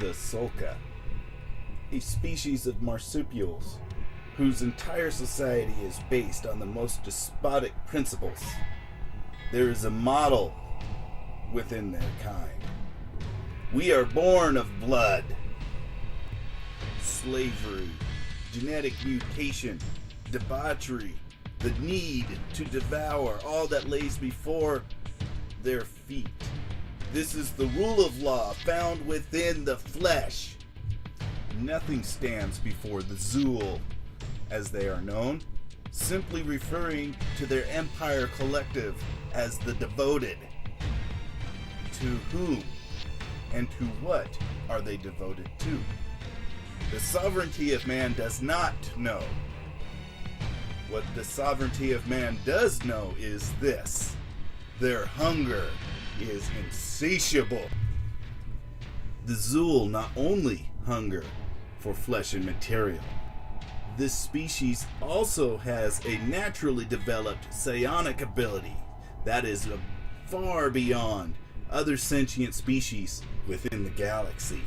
the Sulca, a species of marsupials whose entire society is based on the most despotic principles. There is a model within their kind. We are born of blood, slavery, genetic mutation, debauchery, the need to devour all that lays before their feet. This is the rule of law found within the flesh. Nothing stands before the Zool, as they are known, simply referring to their empire collective as the devoted. To whom and to what are they devoted to? The sovereignty of man does not know. What the sovereignty of man does know is this: their hunger is insatiable. The Zool not only hunger for flesh and material, this species also has a naturally developed psionic ability that is far beyond other sentient species within the galaxy.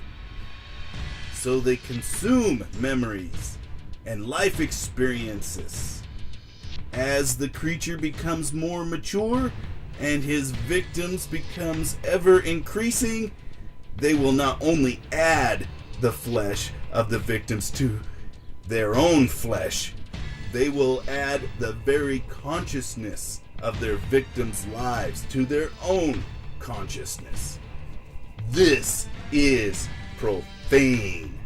So they consume memories and life experiences. As the creature becomes more mature and his victims becomes ever increasing, they will not only add the flesh of the victims to their own flesh, they will add the very consciousness of their victims' lives to their own consciousness. This is profane,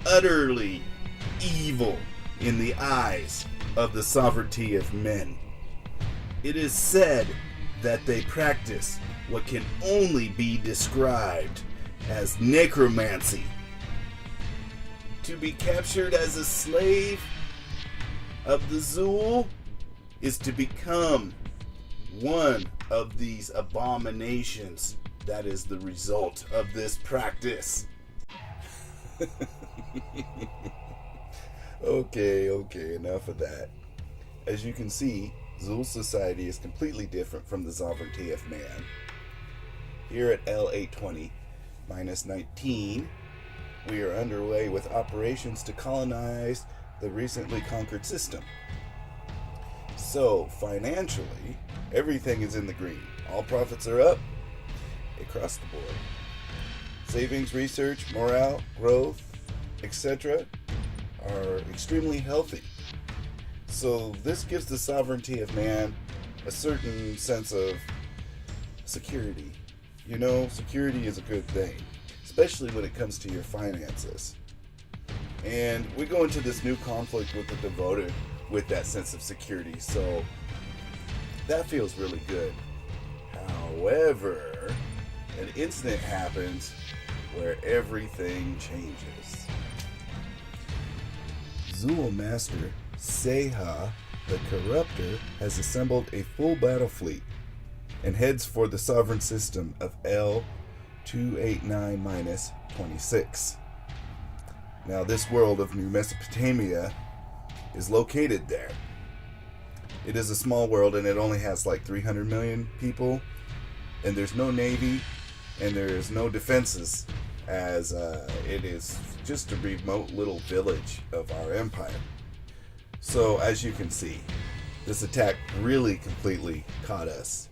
utterly evil in the eyes of the sovereignty of men. It is said that they practice what can only be described as necromancy. To be captured as a slave of the Zool is to become one of these abominations. That is the result of this practice. Okay, enough of that. As you can see, Zool society is completely different from the sovereignty of man. Here at L820-19, we are underway with operations to colonize the recently conquered system. So, financially, everything is in the green. All profits are up across the board. Savings, research, morale, growth, etc. are extremely healthy. So this gives the sovereignty of man a certain sense of security. You know, security is a good thing, especially when it comes to your finances. And we go into this new conflict with the devoted with that sense of security, so that feels really good. However, an incident happens where everything changes. Zool Master Seha the Corruptor has assembled a full battle fleet and heads for the sovereign system of L289-26. Now, this world of New Mesopotamia is located there. It is a small world and it only has like 300 million people, and there's no navy and there's no defenses, as it is just a remote little village of our empire. So as you can see, this attack really completely caught us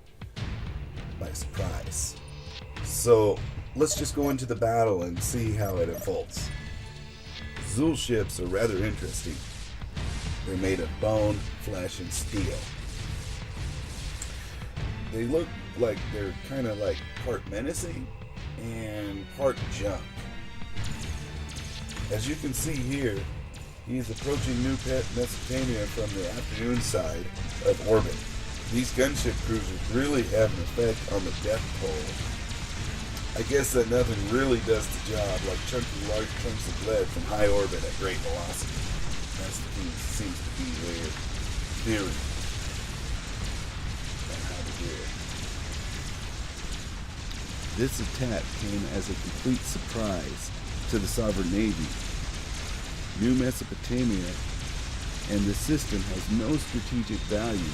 by surprise. So let's just go into the battle and see how it unfolds. Zool ships are rather interesting. They're made of bone, flesh, and steel. They look like they're kind of like part menacing and part junk. As you can see here, he's approaching New Mesopotamia from the afternoon side of orbit. These gunship cruisers really have an effect on the death toll. I guess that nothing really does the job like chunking large chunks of lead from high orbit at great velocity. That seems to be their theory on how to do it. This attack came as a complete surprise to the sovereign navy. New Mesopotamia and the system has no strategic value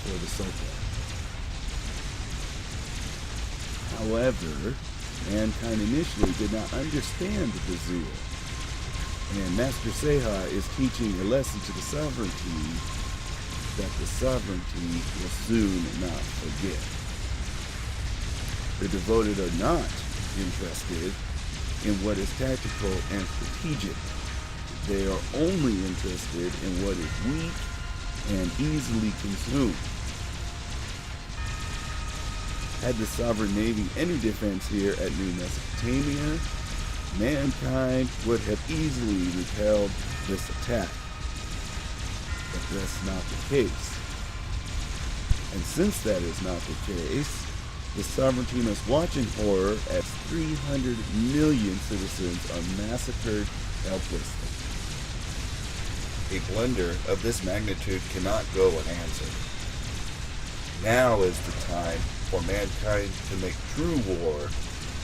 for the Sulca. However, Mankind initially did not understand the zeal, and Master Seha is teaching a lesson to the sovereignty that the sovereignty will soon not forget. The devoted are not interested in what is tactical and strategic. They are only interested in what is weak and easily consumed. Had the sovereign navy any defense here at New Mesopotamia, mankind would have easily repelled this attack. But that's not the case. And since that is not the case, the sovereignty must watch in horror as 300 million citizens are massacred helplessly. A blunder of this magnitude cannot go unanswered. Now is the time for mankind to make true war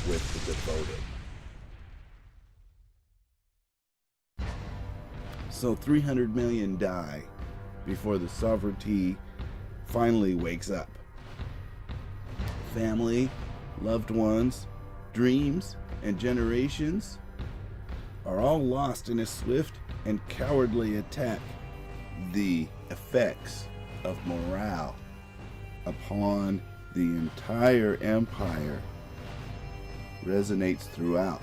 with the devoted. So 300 million die before the sovereignty finally wakes up. Family, loved ones, dreams, and generations are all lost in a swift and cowardly attack. The effects of morale upon the entire empire resonates throughout,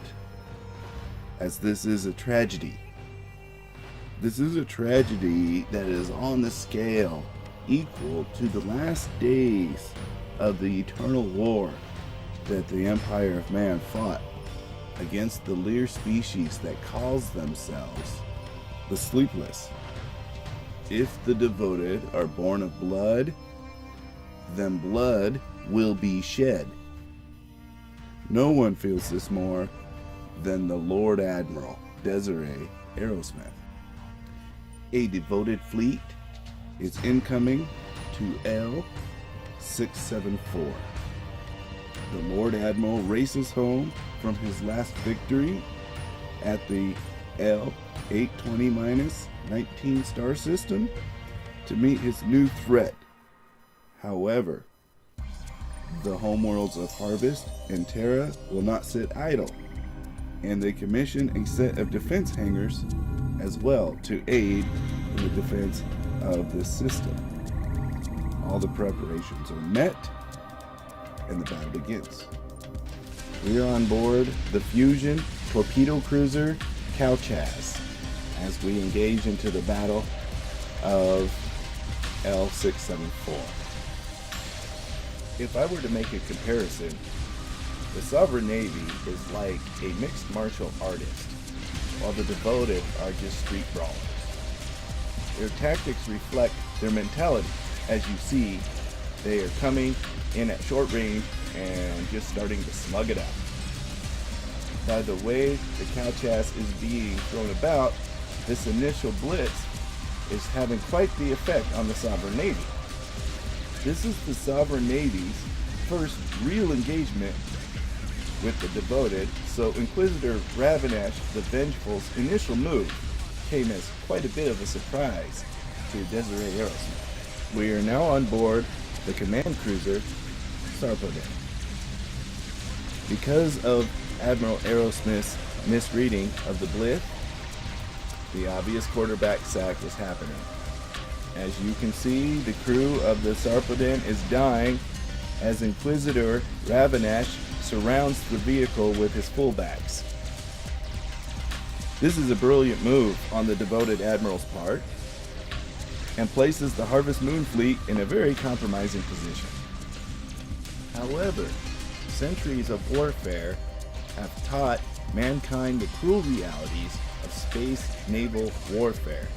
as this is a tragedy. This is a tragedy that is on the scale equal to the last days of the eternal war that the Empire of Man fought against the Lear species that calls themselves the Sleepless. If the devoted are born of blood, then blood will be shed. No one feels this more than the Lord Admiral Deseret Arrowsmith. A devoted fleet is incoming to L674. The Lord Admiral races home from his last victory at the L820-19 star system to meet his new threat. However, the homeworlds of Harvest and Terra will not sit idle, and they commission a set of defense hangars as well to aid in the defense of this system. All the preparations are met, and the battle begins. We are on board the Fusion torpedo cruiser Couchaz as we engage into the battle of L674. If I were to make a comparison, the Sovereign Navy is like a mixed martial artist, while the devoted are just street brawlers. Their tactics reflect their mentality. As you see, they are coming in at short range and just starting to slug it out. By the way the Couchaz is being thrown about, this initial blitz is having quite the effect on the Sovereign Navy. This is the Sovereign Navy's first real engagement with the devoted, so Inquisitor Ravenash the Vengeful's initial move came as quite a bit of a surprise to Deseret Arrowsmith. We are now on board the command cruiser Sarpodin. Because of Admiral Arrowsmith's misreading of the blitz, the obvious quarterback sack is happening. As you can see, the crew of the Sarpodin is dying as Inquisitor Ravenash surrounds the vehicle with his fullbacks. This is a brilliant move on the devoted Admiral's part, and places the Harvest Moon fleet in a very compromising position. However, centuries of warfare have taught mankind the cruel realities of space naval warfare,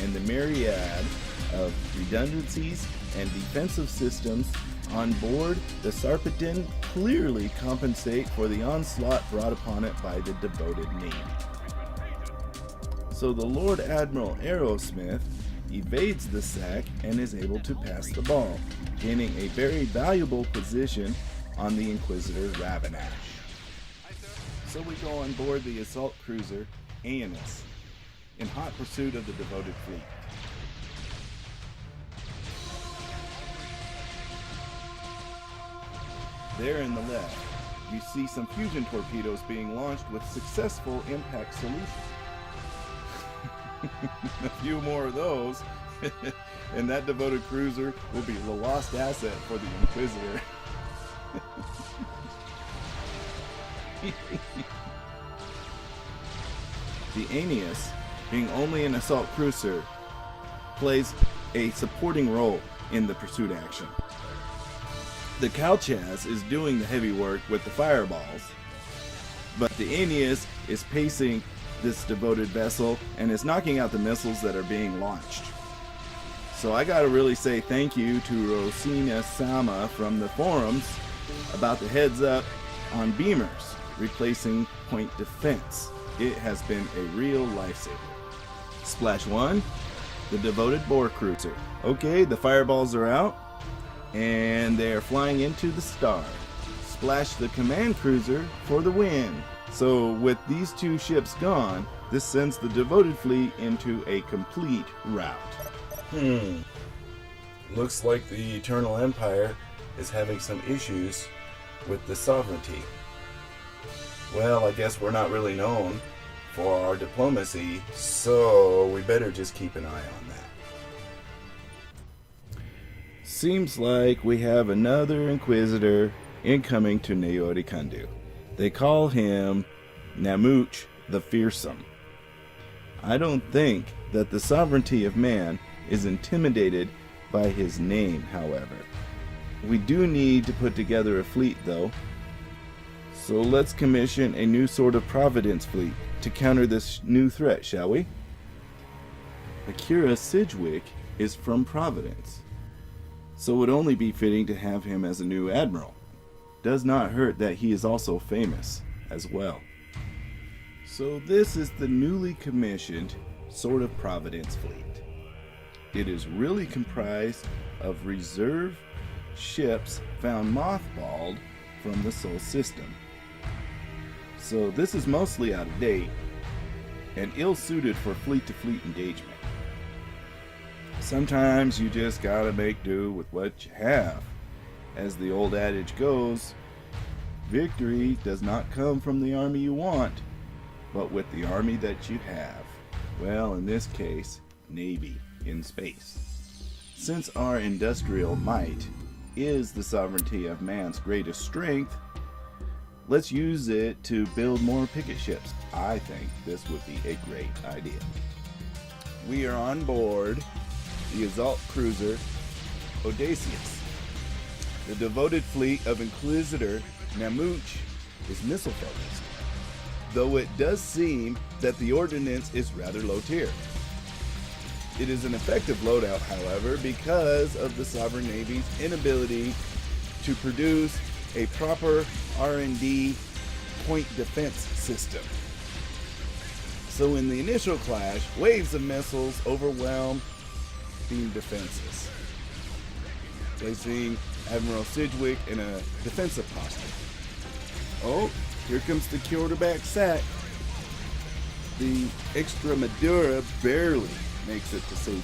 and the myriad of redundancies and defensive systems on board the Sarpedin clearly compensate for the onslaught brought upon it by the devoted Navy. So the Lord Admiral Arrowsmith evades the sack and is able to pass the ball, gaining a very valuable position on the Inquisitor Ravenash. So we go on board the assault cruiser Aeneas in hot pursuit of the devoted fleet. There in the left, you see some fusion torpedoes being launched with successful impact solutions. A few more of those, and that devoted cruiser will be the lost asset for the Inquisitor. The Aeneas, being only an assault cruiser, plays a supporting role in the pursuit action. The Calchas is doing the heavy work with the fireballs, but the Aeneas is pacing this devoted vessel and is knocking out the missiles that are being launched. So I gotta really say thank you to Rosina Sama from the forums about the heads up on beamers replacing point defense. It has been a real lifesaver. Splash 1, the devoted boar cruiser. Okay, the fireballs are out and they are flying into the star. Splash the command cruiser for the win. So with these two ships gone, this sends the devoted fleet into a complete rout. Looks like the Eternal Empire is having some issues with the sovereignty. Well, I guess we're not really known for our diplomacy, so we better just keep an eye on that. Seems like we have another Inquisitor incoming to Nyotekundo. They call him Namooch the Fearsome. I don't think that the sovereignty of man is intimidated by his name, however. We do need to put together a fleet, though. So let's commission a new sort of Providence fleet to counter this new threat, shall we? Akira Sidgwick is from Providence, so it would only be fitting to have him as a new admiral. Does not hurt that he is also famous as well. So this is the newly commissioned sort of Providence fleet. It is really comprised of reserve ships found mothballed from the Sol system. So this is mostly out of date and ill-suited for fleet-to-fleet engagement. Sometimes you just gotta make do with what you have. As the old adage goes, victory does not come from the army you want, but with the army that you have. Well, in this case, Navy in space. Since our industrial might is the sovereignty of man's greatest strength, let's use it to build more picket ships. I think this would be a great idea. We are on board the assault cruiser Odysseus. The devoted fleet of Inquisitor Namooch is missile focused, though it does seem that the ordnance is rather low tier. It is an effective loadout, however, because of the Sovereign Navy's inability to produce a proper R&D point defense system. So in the initial clash, waves of missiles overwhelm beam defenses, placing Admiral Sidgwick in a defensive posture. Oh, here comes the quarterback sack. The Extremadura barely makes it to safety.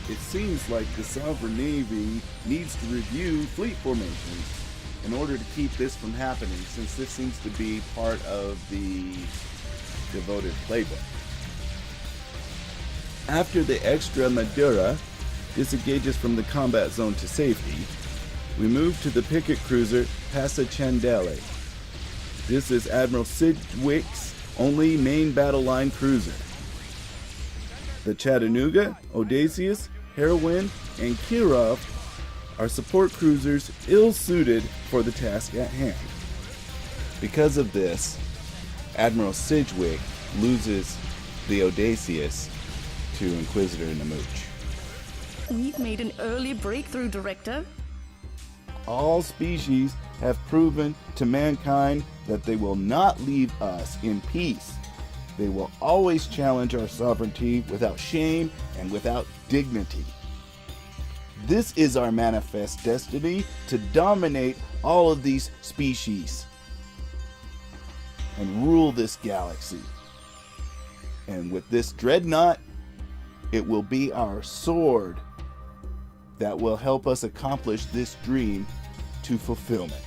It seems like the Sovereign Navy needs to review fleet formations in order to keep this from happening, since this seems to be part of the devoted playbook. After the Extremadura disengages from the combat zone to safety, we move to the picket cruiser Passchendaele. This is Admiral Sidgwick's only main battle line cruiser. The Chattanooga, Odysseus, Heroine, and Kirov are support cruisers ill-suited for the task at hand. Because of this, Admiral Sidgwick loses the Odysseus to Inquisitor Namooch. We've made an early breakthrough, Director. All species have proven to mankind that they will not leave us in peace. They will always challenge our sovereignty without shame and without dignity. This is our manifest destiny, to dominate all of these species and rule this galaxy. And with this dreadnought, it will be our sword that will help us accomplish this dream to fulfillment.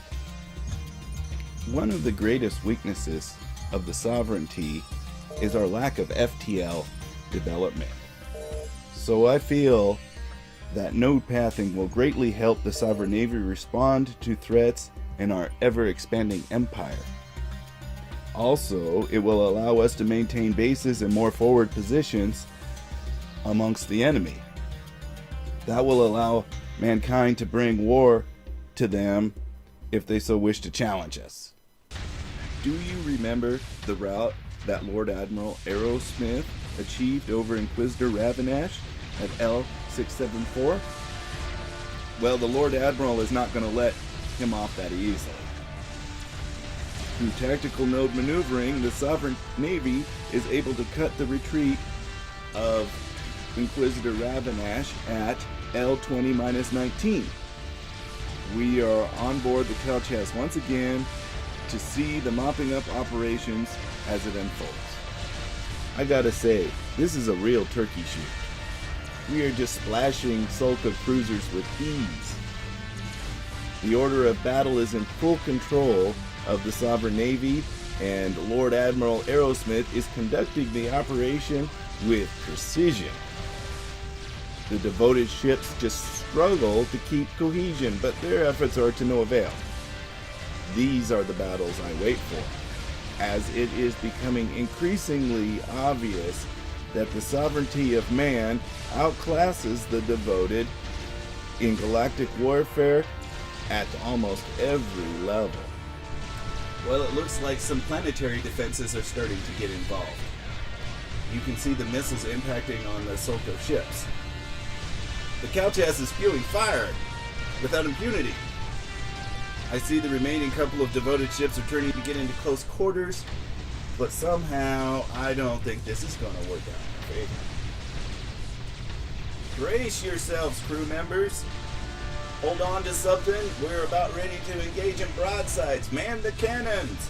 One of the greatest weaknesses of the sovereignty is our lack of FTL development. So I feel that node pathing will greatly help the Sovereign Navy respond to threats in our ever-expanding empire. Also, it will allow us to maintain bases in more forward positions amongst the enemy. That will allow mankind to bring war to them if they so wish to challenge us. Do you remember the route that Lord Admiral Arrowsmith achieved over Inquisitor Ravanash at L674? Well, the Lord Admiral is not going to let him off that easily. Through tactical node maneuvering, the Sovereign Navy is able to cut the retreat of Inquisitor Ravanash at L20-19. We are on board the Calchas once again to see the mopping up operations as it unfolds. I gotta say, this is a real turkey shoot. We are just splashing Sulka cruisers with ease. The order of battle is in full control of the Sovereign Navy, and Lord Admiral Arrowsmith is conducting the operation with precision. The devoted ships just struggle to keep cohesion, but their efforts are to no avail. These are the battles I wait for, as it is becoming increasingly obvious that the sovereignty of man outclasses the devoted in galactic warfare at almost every level. Well, it looks like some planetary defenses are starting to get involved. You can see the missiles impacting on the Sulka ships. The Calchas is spewing fire without impunity. I see the remaining couple of devoted ships are turning to get into close quarters, but somehow I don't think this is going to work out in favor. Brace yourselves, crew members. Hold on to something. We're about ready to engage in broadsides. Man the cannons!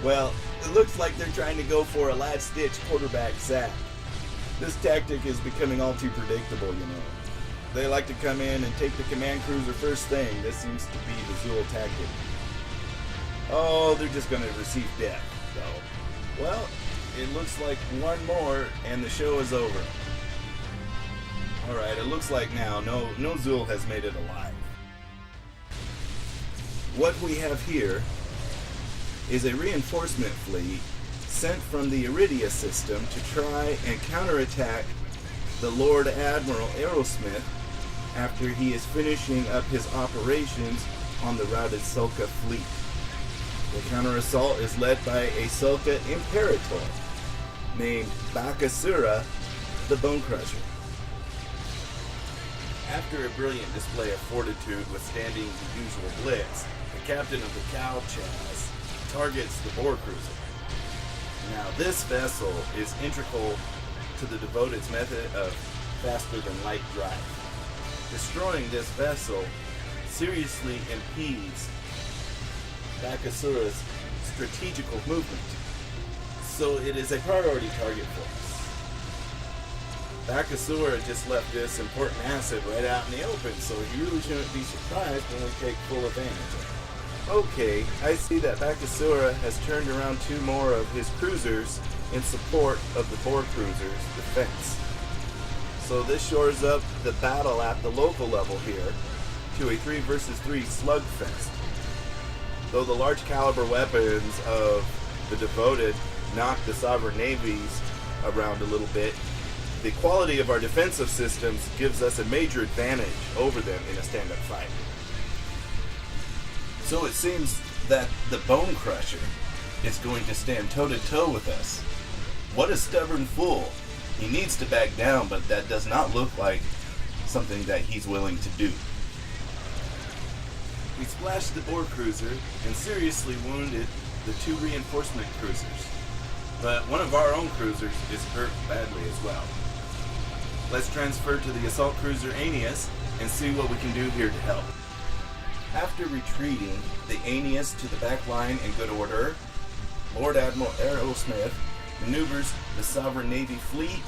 Well, it looks like they're trying to go for a last-ditch quarterback sack. This tactic is becoming all too predictable, you know. They like to come in and take the command cruiser first thing. This seems to be the Zul tactic. Oh, they're just going to receive death, though. Well, it looks like one more and the show is over. Alright, it looks like now no Zul has made it alive. What we have here is a reinforcement fleet sent from the Iridia system to try and counterattack the Lord Admiral Arrowsmith after he is finishing up his operations on the routed Sulka fleet. The counter-assault is led by a Sulka Imperator named Bakasura the Bone Crusher. After a brilliant display of fortitude withstanding the usual blitz, the captain of the Calchas targets the Boar Cruiser. Now this vessel is integral to the Devoted's method of faster-than-light drive. Destroying this vessel seriously impedes Bakasura's strategical movement, so it is a priority target for us. Bakasura just left this important asset right out in the open, so you really shouldn't be surprised when we take full advantage of it. Okay, I see that Bakasura has turned around two more of his cruisers in support of the Boar Cruiser's defense. So this shores up the battle at the local level here to a 3 versus 3 slugfest. Though the large caliber weapons of the Devoted knock the Sovereign Navies around a little bit, the quality of our defensive systems gives us a major advantage over them in a stand-up fight. So it seems that the Bone Crusher is going to stand toe-to-toe with us. What a stubborn fool. He needs to back down, but that does not look like something that he's willing to do. We splashed the Boar Cruiser and seriously wounded the 2 reinforcement cruisers, but one of our own cruisers is hurt badly as well. Let's transfer to the assault cruiser Aeneas and see what we can do here to help. After retreating the Aeneas to the back line in good order, Lord Admiral Arrowsmith maneuvers the Sovereign Navy fleet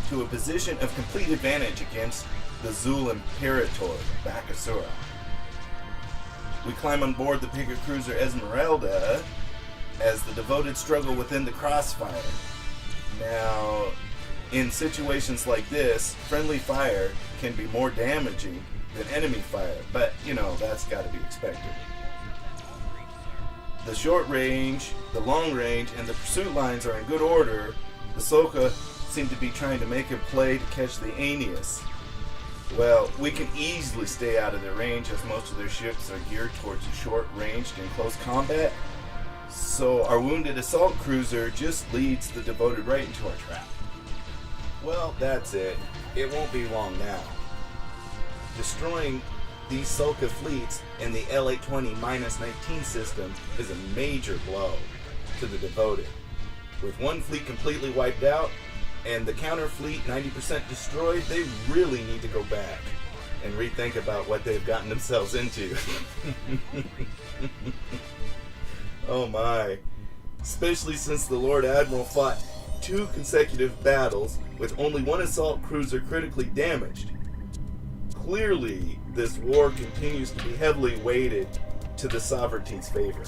to a position of complete advantage against the Zul Imperator, Bakasura. We climb on board the picket cruiser Esmeralda as the devoted struggle within the crossfire. Now, in situations like this, friendly fire can be more damaging than enemy fire, but, that's got to be expected. The short range, the long range, and the pursuit lines are in good order. The Soka seem to be trying to make a play to catch the Aeneas. Well, we can easily stay out of their range as most of their ships are geared towards short-ranged and close combat. So our wounded assault cruiser just leads the devoted right into our trap. Well, that's it. It won't be long now. Destroying these Soka fleets in the L820-19 system is a major blow to the devoted. With one fleet completely wiped out and the counter fleet 90% destroyed, they really need to go back and rethink about what they've gotten themselves into. Oh my. Especially since the Lord Admiral fought 2 consecutive battles with only one assault cruiser critically damaged. Clearly, this war continues to be heavily weighted to the sovereignty's favor.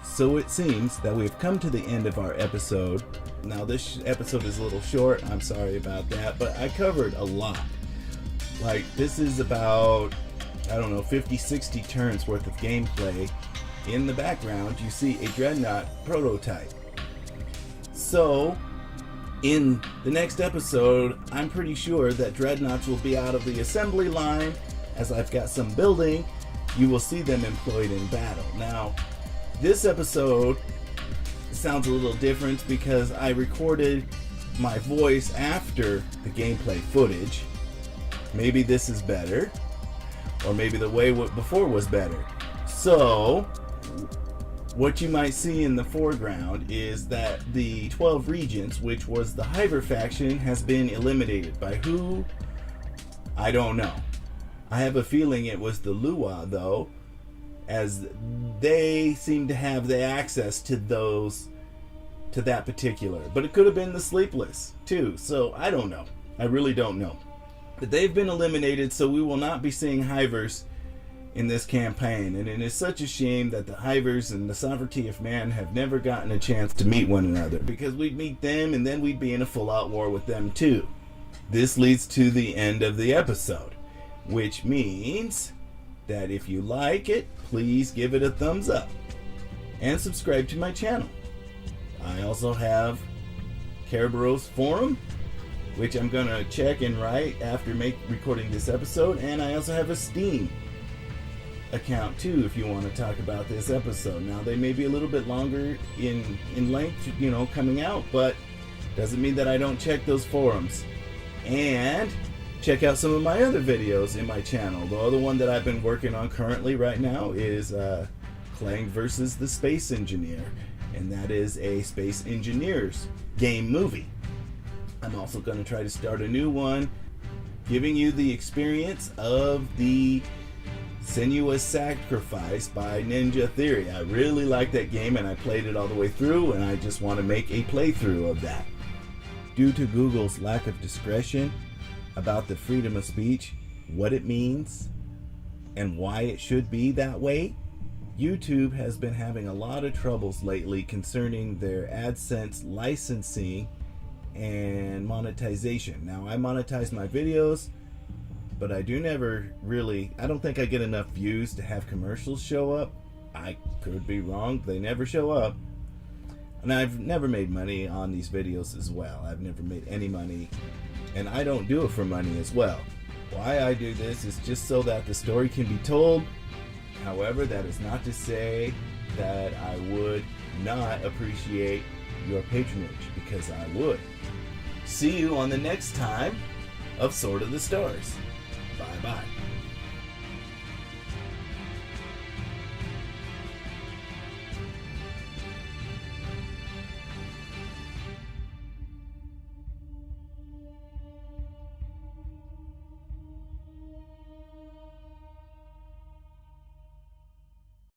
So it seems that we've come to the end of our episode. Now this episode is a little short, I'm sorry about that, but I covered a lot. Like, this is about, 50-60 turns worth of gameplay. In the background, you see a Dreadnought prototype. So, in the next episode, I'm pretty sure that Dreadnoughts will be out of the assembly line. As I've got some building, you will see them employed in battle. Now, this episode sounds a little different because I recorded my voice after the gameplay footage. Maybe this is better, or maybe the way before was better. So, what you might see in the foreground is that the 12 Regents, which was the Hiver faction, has been eliminated. By who? I don't know. I have a feeling it was the Lua, though, as they seem to have the access to that particular. But it could have been the Sleepless, too, so I don't know. I really don't know. But they've been eliminated, so we will not be seeing Hivers in this campaign, and it is such a shame that the Hivers and the Sovereignty of Man have never gotten a chance to meet one another, because we'd meet them and then we'd be in a full-out war with them too. This leads to the end of the episode, which means that if you like it, please give it a thumbs up and subscribe to my channel. I also have Kerberos Forum, which I'm gonna check and write after recording this episode, and I also have a Steam account too if you want to talk about this episode. Now they may be a little bit longer in length, coming out, but doesn't mean that I don't check those forums. And check out some of my other videos in my channel. The other one that I've been working on currently right now is Clang versus the Space Engineer, and that is a Space Engineers game movie. I'm also going to try to start a new one giving you the experience of the Sinuous Sacrifice by Ninja Theory. I really like that game and I played it all the way through, and I just want to make a playthrough of that. Due to Google's lack of discretion about the freedom of speech, what it means, and why it should be that way, YouTube has been having a lot of troubles lately concerning their AdSense licensing and monetization. Now, I monetize my videos, but I don't think I get enough views to have commercials show up. I could be wrong, they never show up. And I've never made money on these videos as well. I've never made any money, and I don't do it for money as well. Why I do this is just so that the story can be told. However, that is not to say that I would not appreciate your patronage, because I would. See you on the next time of Sword of the Stars. Bye-bye.